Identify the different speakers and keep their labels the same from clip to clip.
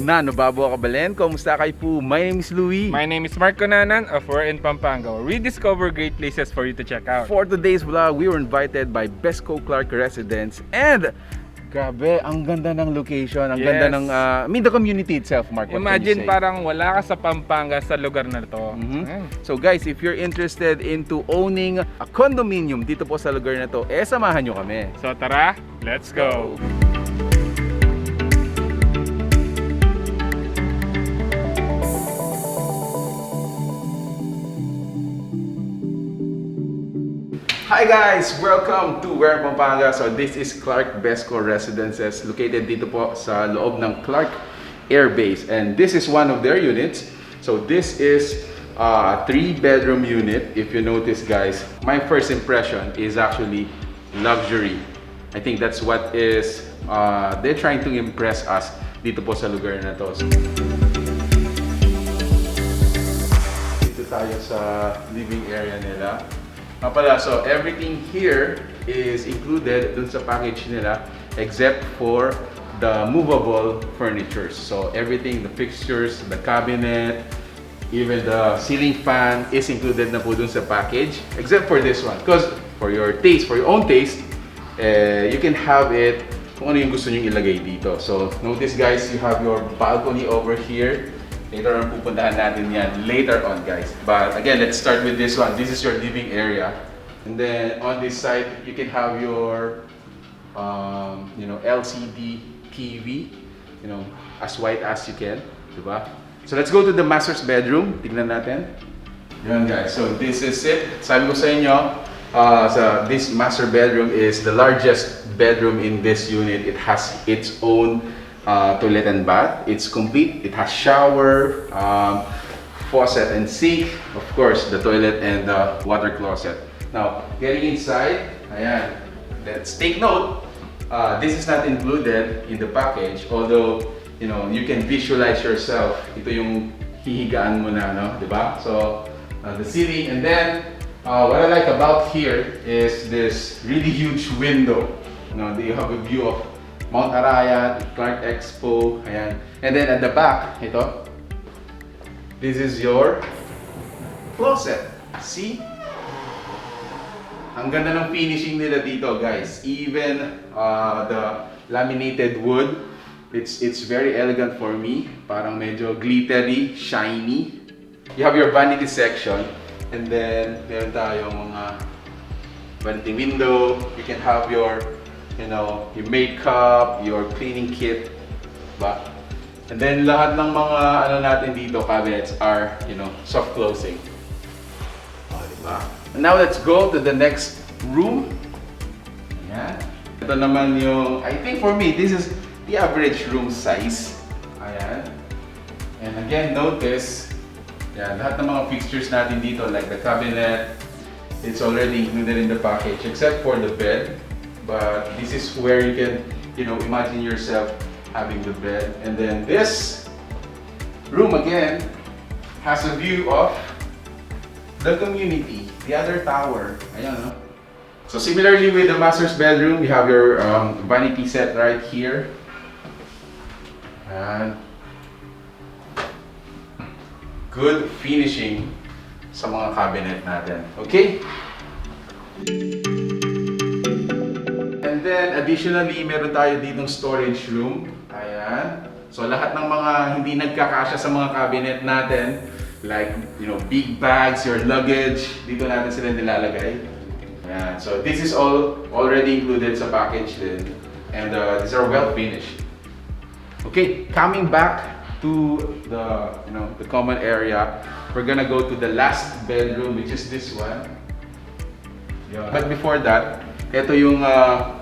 Speaker 1: Nano Babo Kabalen, kumusta kayo po? My name is Louie.
Speaker 2: My name is Mark Conanan of We're in Pampanga, where we discover great places for you to check out.
Speaker 1: For today's vlog, we were invited by Besco Clark residents and grabe, ang ganda ng location, ang ganda ng, the community itself, Mark.
Speaker 2: Imagine parang wala ka sa Pampanga sa lugar na to.
Speaker 1: So guys, if you're interested into owning a condominium dito po sa lugar na to, samahan nyo kami.
Speaker 2: So tara, let's go!
Speaker 1: Hi guys! Welcome to We're in Pampanga. So this is Clark Besco Residences, located dito po sa loob ng Clark Air Base. And this is one of their units. So this is a 3-bedroom unit. If you notice guys, my first impression is actually luxury. I think that's what is they're trying to impress us dito po sa lugar na to. Dito tayo sa living area nila. So everything here is included dun sa package nila except for the movable furnitures. So everything, the fixtures, the cabinet, even the ceiling fan is included na po dun sa package except for this one. Because for your taste, for your own taste, you can have it kung ano yung gusto nyo ilagay dito. So notice guys, you have your balcony over here. Later on, pupuntahan natin yan later on guys. But again, let's start with this one. This is your living area. And then on this side, you can have your LCD TV, as wide as you can, diba? So let's go to the master's bedroom. Tignan natin. Yan guys, so this is it. Sabi ko sa inyo, this master bedroom is the largest bedroom in this unit. It has its own toilet and bath. It's complete. It has shower, faucet and sink, of course the toilet and the water closet. Now, getting inside, ayan, let's take note, this is not included in the package, although you can visualize yourself. Ito yung hihigaan mo na, no? Diba? So the ceiling, and then what I like about here is this really huge window. You have a view of Mount Arayat, Clark Expo, ayan. And then at the back, ito, this is your closet. See? Ang ganda ng finishing nila dito, guys. Even the laminated wood, it's very elegant for me. Parang medyo glittery, shiny. You have your vanity section, and then meron tayong mga vanity window. You can have your your makeup, your cleaning kit, diba? And then lahat ng mga natin dito, cabinets are, soft closing. Diba? And now let's go to the next room. Ayan. Ito naman yung, I think for me, this is the average room size. Ayan. And again, notice, yan, lahat ng mga fixtures natin dito, like the cabinet, it's already included in the package, except for the bed. But this is where you can, imagine yourself having the bed. And then this room again has a view of the community, the other tower. Ayan, no? So similarly with the master's bedroom, you have your vanity set right here. And good finishing sa mga cabinet natin. Okay? And then additionally, meron tayo ditong storage room. Ayan. So lahat ng mga hindi nagkakasya sa mga cabinet natin, like big bags, your luggage, dito natin sila nilalagay. Ayan. So this is all already included sa package din. And these are well finished. Okay, coming back to the common area, we're gonna go to the last bedroom, which is this one. Yeah. But before that, ito yung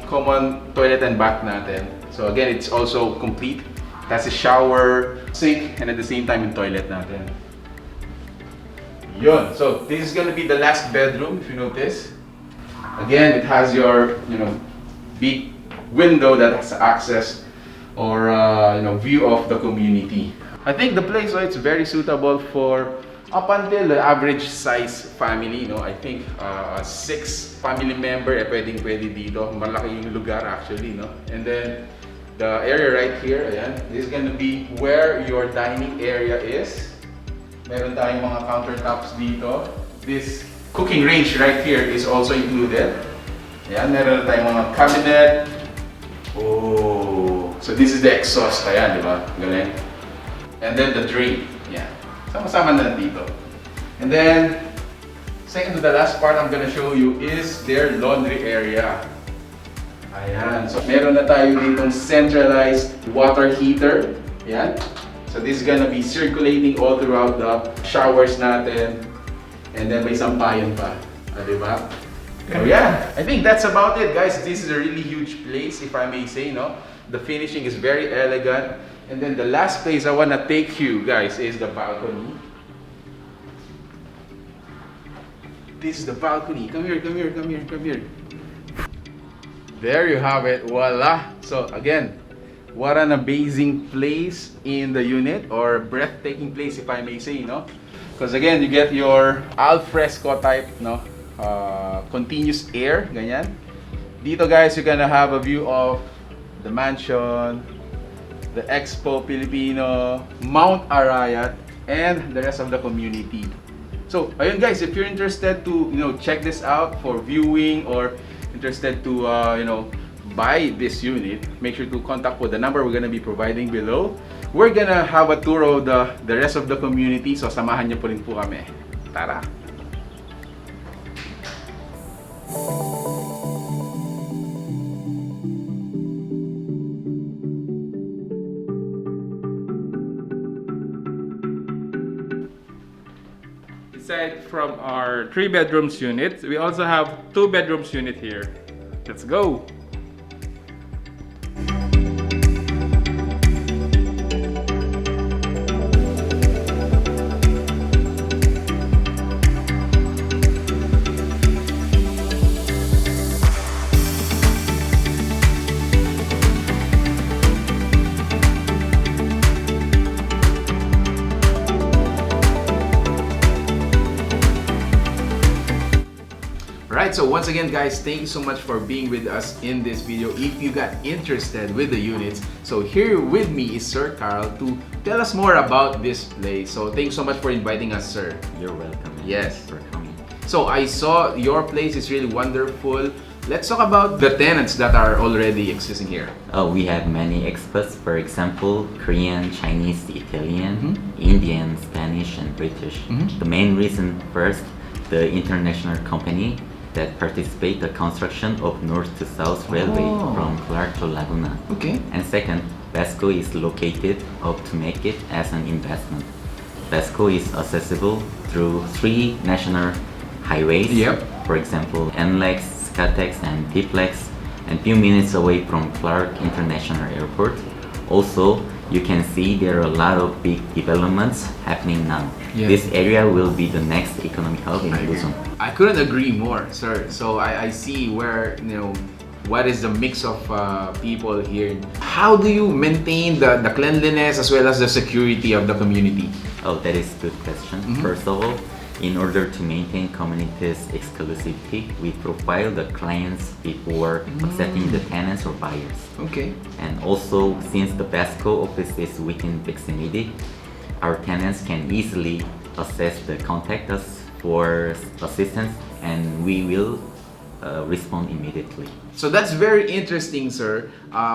Speaker 1: common toilet and bath natin. So again, it's also complete. It has a shower, sink, and at the same time yung toilet natin. Yun. So this is gonna be the last bedroom, if you notice. Again, it has your big window that has access or view of the community. I think the place, it's very suitable for up until the average size family, I think 6 family member pwede dito. Malaki yung lugar actually, And then the area right here, ayan, this is gonna be where your dining area is. Meron tayong mga countertops dito. This cooking range right here is also included. Ayan, meron tayong mga cabinet. Oh, so this is the exhaust, ayan, di ba? Galing. And then the drain, yeah. Sama-sama na dito. And then, second to the last part I'm gonna show you is their laundry area. Ayan, so meron na tayo ditong centralized water heater. Ayan. So this is gonna be circulating all throughout the showers natin. And then may sampayan pa. Diba? So yeah, I think that's about it, guys. This is a really huge place, if I may say, no? The finishing is very elegant. And then the last place I wanna take you, guys, is the balcony. This is the balcony. Come here, come here, come here, come here. There you have it. Voila. So again, what an amazing place in the unit, or breathtaking place, if I may say, no? Because again, you get your al fresco type, no? Continuous air, ganyan. Dito, guys, you're gonna have a view of the mansion, the Expo Filipino, Mount Arayat, and the rest of the community. So, ayun, guys, if you're interested to, check this out for viewing, or interested to, buy this unit, make sure to contact with the number we're gonna be providing below. We're gonna have a tour of the rest of the community, so samahan niyo po rin po kami. Tara!
Speaker 2: Aside from our 3 bedrooms unit, we also have 2 bedrooms unit here. Let's go!
Speaker 1: Alright, so once again, guys, thank you so much for being with us in this video. If you got interested with the units, so here with me is Sir Carl to tell us more about this place. So thank you so much for inviting us, sir.
Speaker 3: You're welcome.
Speaker 1: Yes.
Speaker 3: Thanks for coming.
Speaker 1: So I saw your place is really wonderful. Let's talk about the tenants that are already existing here.
Speaker 3: We have many experts, for example, Korean, Chinese, Italian, Indian, Spanish, and British. The main reason first, the international company that participate the construction of north to south railway from Clark to Laguna.
Speaker 1: Okay.
Speaker 3: And second, Besco is located up to make it as an investment. Besco is accessible through 3 national highways.
Speaker 1: Yep.
Speaker 3: For example, NLEX, SCATEX, and TPLEX, and few minutes away from Clark International Airport. Also, you can see there are a lot of big developments happening now.
Speaker 1: Yes.
Speaker 3: This area will be the next economic hub in Luzon.
Speaker 1: I couldn't agree more, sir. So I see where, what is the mix of people here. How do you maintain the cleanliness as well as the security of the community?
Speaker 3: Oh, that is a good question. First of all, in order to maintain community's exclusivity, we profile the clients before accepting the tenants or buyers.
Speaker 1: Okay.
Speaker 3: And also, since the Besco office is within proximity, our tenants can easily contact us for assistance, and we will respond immediately.
Speaker 1: So that's very interesting, sir.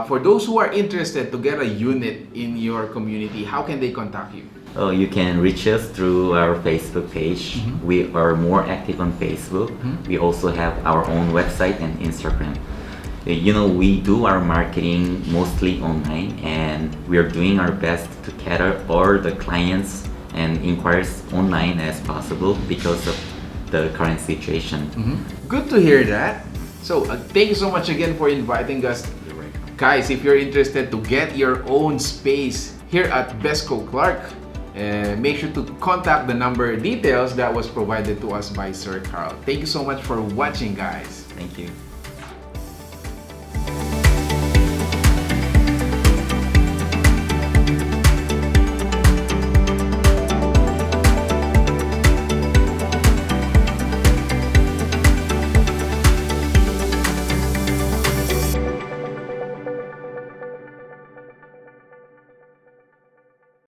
Speaker 1: For those who are interested to get a unit in your community, how can they contact you?
Speaker 3: You can reach us through our Facebook page. We are more active on Facebook. We also have our own website and Instagram. We do our marketing mostly online, and we are doing our best to cater all the clients and inquiries online as possible because of the current situation.
Speaker 1: Good to hear that. So thank you so much again for inviting us.
Speaker 3: You're welcome.
Speaker 1: Guys, if you're interested to get your own space here at Besco Clark, make sure to contact the number details that was provided to us by Sir Carl. Thank you so much for watching, guys.
Speaker 3: Thank you.